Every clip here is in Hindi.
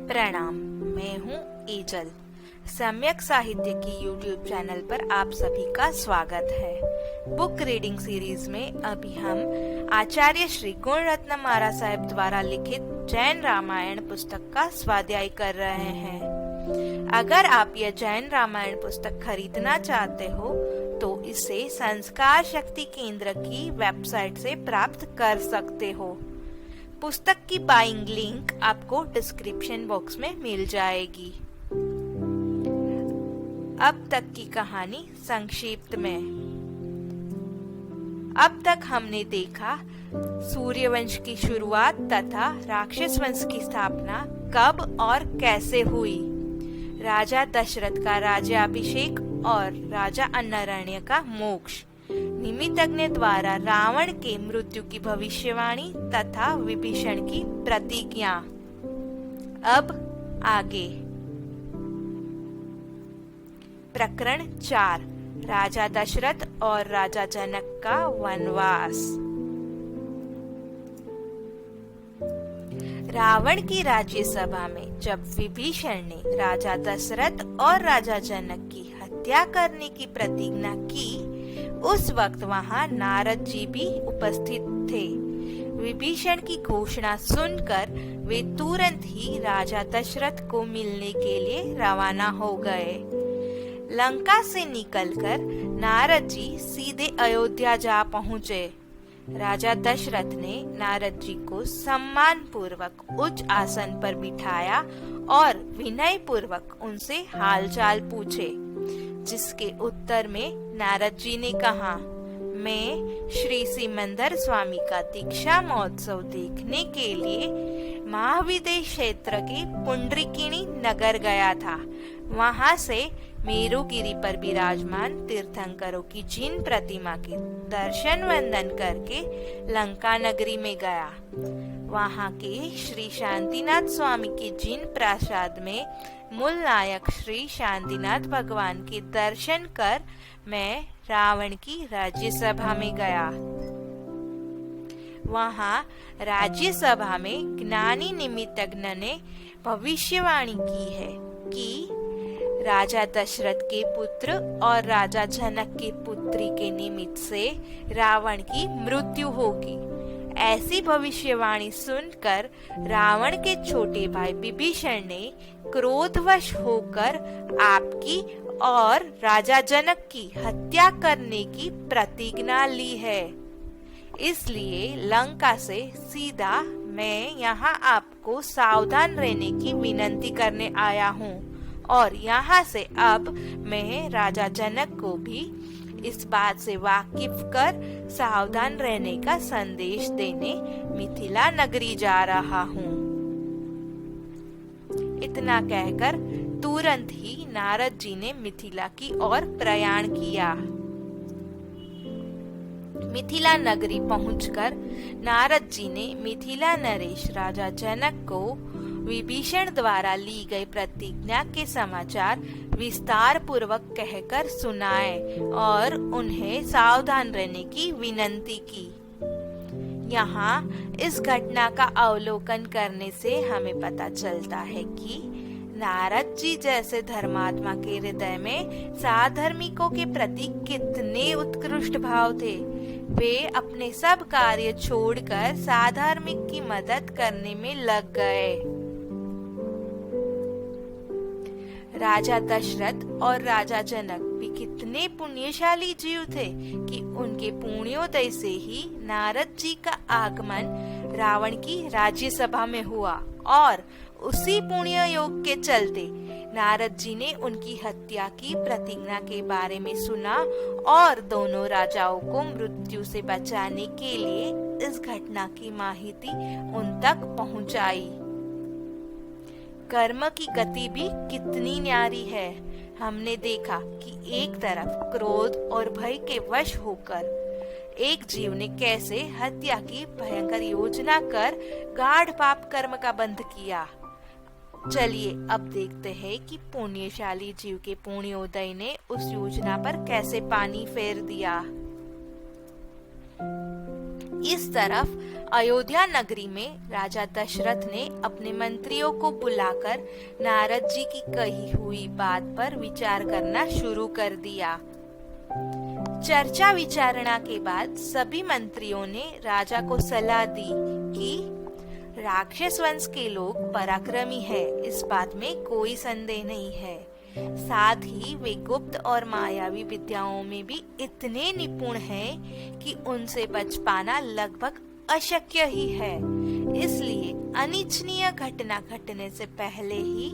प्रणाम, मैं हूँ एजल। सम्यक साहित्य की YouTube चैनल पर आप सभी का स्वागत है। बुक रीडिंग सीरीज में अभी हम आचार्य श्री गुणरत्न महाराज साहब द्वारा लिखित जैन रामायण पुस्तक का स्वाध्याय कर रहे हैं। अगर आप यह जैन रामायण पुस्तक खरीदना चाहते हो तो इसे संस्कार शक्ति केंद्र की वेबसाइट से प्राप्त कर सकते हो। पुस्तक की बाइंग लिंक आपको डिस्क्रिप्शन बॉक्स में मिल जाएगी। अब तक की कहानी संक्षिप्त में। अब तक हमने देखा सूर्यवंश की शुरुआत तथा राक्षस वंश की स्थापना कब और कैसे हुई, राजा दशरथ का राज्याभिषेक और राजा अन्नरण्य का मोक्ष, निमित्तज्ञ द्वारा रावण के मृत्यु की भविष्यवाणी तथा विभीषण की प्रतिज्ञा। अब आगे। प्रकरण 4, राजा दशरथ और राजा जनक का वनवास। रावण की राज्यसभा में जब विभीषण ने राजा दशरथ और राजा जनक की हत्या करने की प्रतिज्ञा की, उस वक्त वहां नारद जी भी उपस्थित थे। विभीषण की घोषणा सुनकर वे तुरंत ही राजा दशरथ को मिलने के लिए रवाना हो गए। लंका से निकलकर नारद जी सीधे अयोध्या जा पहुँचे। राजा दशरथ ने नारद जी को सम्मान पूर्वक उच्च आसन पर बिठाया और विनय पूर्वक उनसे हालचाल पूछे, जिसके उत्तर में नारद जी ने कहा, मैं श्री सिमंदर स्वामी का दीक्षा महोत्सव देखने के लिए महाविदेश क्षेत्र के पुंडरीकिनी नगर गया था। वहां से मेरुगिरी पर विराजमान तीर्थंकरों की जिन प्रतिमा के दर्शन वंदन करके लंका नगरी में गया। वहां के श्री शांतिनाथ स्वामी के जिन प्रासाद में मूल नायक श्री शांतिनाथ भगवान के दर्शन कर मैं रावण की राज्यसभा में गया। वहां राज्यसभा में ज्ञानी निमित्तज्ञ ने भविष्यवाणी की है कि राजा दशरथ के पुत्र और राजा जनक की पुत्री के निमित्त से रावण की मृत्यु होगी। ऐसी भविष्यवाणी सुनकर रावण के छोटे भाई विभीषण ने क्रोधवश होकर आपकी और राजा जनक की हत्या करने की प्रतिज्ञा ली है। इसलिए लंका से सीधा मैं यहाँ आपको सावधान रहने की विनती करने आया हूँ और यहाँ से अब मैं राजा जनक को भी इस बात से वाकिफ कर सावधान रहने का संदेश देने मिथिला नगरी जा रहा हूँ। इतना कहकर तुरंत ही नारद जी ने मिथिला की ओर प्रयाण किया। मिथिला नगरी पहुंचकर नारद जी ने मिथिला नरेश राजा जनक को विभीषण द्वारा ली गई प्रतिज्ञा के समाचार विस्तार पूर्वक कहकर सुनाए और उन्हें सावधान रहने की विनती की। यहाँ इस घटना का अवलोकन करने से हमें पता चलता है कि नारद जी जैसे धर्मात्मा के हृदय में साधर्मिकों के प्रति कितने उत्कृष्ट भाव थे। वे अपने सब कार्य छोड़कर साधर्मिक की मदद करने में लग गए। राजा दशरथ और राजा जनक भी कितने पुण्यशाली जीव थे कि उनके पुण्योदय से ही नारद जी का आगमन रावण की राज्यसभा में हुआ और उसी पुण्य योग के चलते नारद जी ने उनकी हत्या की प्रतिज्ञा के बारे में सुना और दोनों राजाओं को मृत्यु से बचाने के लिए इस घटना की माहिती उन तक पहुंचाई। कर्म की गति भी कितनी न्यारी है। हमने देखा कि एक तरफ क्रोध और भय के वश होकर एक जीव ने कैसे हत्या की भयंकर योजना कर गाढ़ पाप कर्म का बंध किया। चलिए अब देखते हैं कि पुण्यशाली जीव के पुण्योदय ने उस योजना पर कैसे पानी फेर दिया। इस तरफ अयोध्या नगरी में राजा दशरथ ने अपने मंत्रियों को बुलाकर नारद जी की कही हुई बात पर विचार करना शुरू कर दिया। चर्चा विचारणा के बाद सभी मंत्रियों ने राजा को सलाह दी कि राक्षस वंश के लोग पराक्रमी है, इस बात में कोई संदेह नहीं है। साथ ही वे गुप्त और मायावी विद्याओं में भी इतने निपुण हैं कि उनसे बच पाना लगभग अशक्य ही है। इसलिए अनिच्छनीय घटना घटने से पहले ही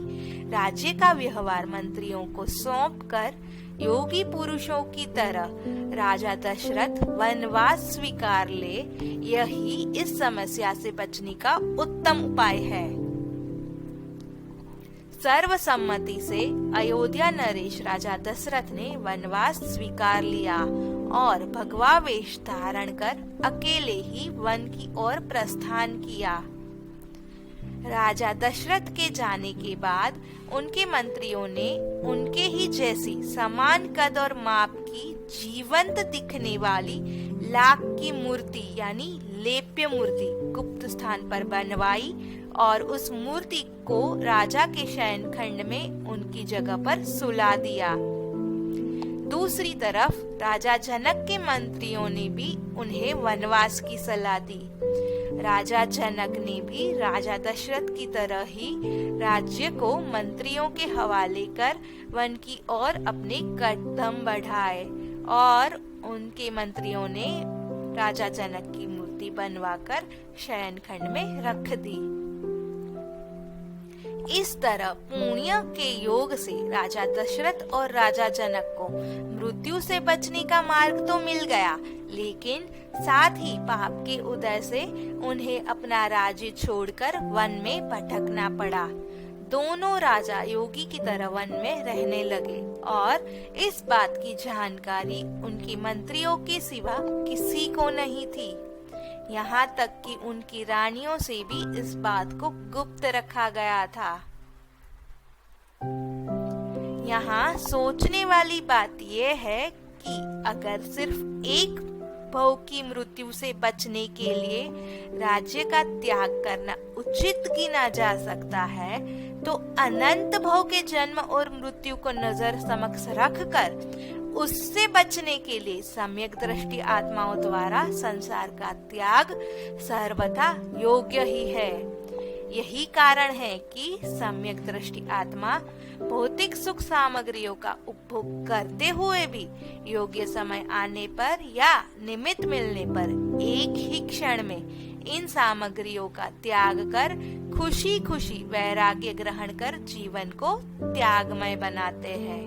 राज्य का व्यवहार मंत्रियों को सौंपकर योगी पुरुषों की तरह राजा दशरथ वनवास स्वीकार ले, यही इस समस्या से बचने का उत्तम उपाय है। सर्वसम्मति से अयोध्या नरेश राजा दशरथ ने वनवास स्वीकार लिया और भगवा वेश धारण कर अकेले ही वन की ओर प्रस्थान किया। राजा दशरथ के जाने के बाद उनके मंत्रियों ने उनके ही जैसी समान कद और माप की जीवंत दिखने वाली लाख की मूर्ति यानी लेप्य मूर्ति गुप्त स्थान पर बनवाई और उस मूर्ति को राजा के शयन खंड में उनकी जगह पर सुला दिया। दूसरी तरफ राजा जनक के मंत्रियों ने भी उन्हें वनवास की सलाह दी। राजा जनक ने भी राजा दशरथ की तरह ही राज्य को मंत्रियों के हवाले कर वन की ओर अपने कदम बढ़ाए और उनके मंत्रियों ने राजा जनक की मूर्ति बनवाकर शयन खंड में रख दी। इस तरह पुण्य के योग से राजा दशरथ और राजा जनक को मृत्यु से बचने का मार्ग तो मिल गया, लेकिन साथ ही पाप के उदय से उन्हें अपना राज्य छोड़कर वन में भटकना पड़ा। दोनों राजा योगी की तरह वन में रहने लगे और इस बात की जानकारी उनके मंत्रियों के सिवा किसी को नहीं थी। यहाँ तक कि उनकी रानियों से भी इस बात को गुप्त रखा गया था। यहाँ सोचने वाली बात यह है कि अगर सिर्फ एक भव की मृत्यु से बचने के लिए राज्य का त्याग करना उचित गिना जा सकता है, तो अनंत भव के जन्म और मृत्यु को नजर समक्ष रखकर उससे बचने के लिए सम्यक दृष्टि आत्माओं द्वारा संसार का त्याग सर्वथा योग्य ही है। यही कारण है कि सम्यक दृष्टि आत्मा भौतिक सुख सामग्रियों का उपभोग करते हुए भी योग्य समय आने पर या निमित्त मिलने पर एक ही क्षण में इन सामग्रियों का त्याग कर खुशी खुशी वैराग्य ग्रहण कर जीवन को त्यागमय बनाते हैं।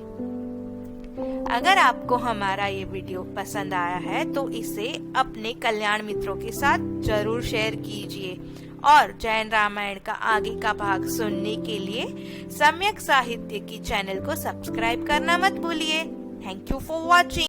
अगर आपको हमारा ये वीडियो पसंद आया है तो इसे अपने कल्याण मित्रों के साथ जरूर शेयर कीजिए और जैन रामायण का आगे का भाग सुनने के लिए सम्यक साहित्य की चैनल को सब्सक्राइब करना मत भूलिए। Thank you for watching.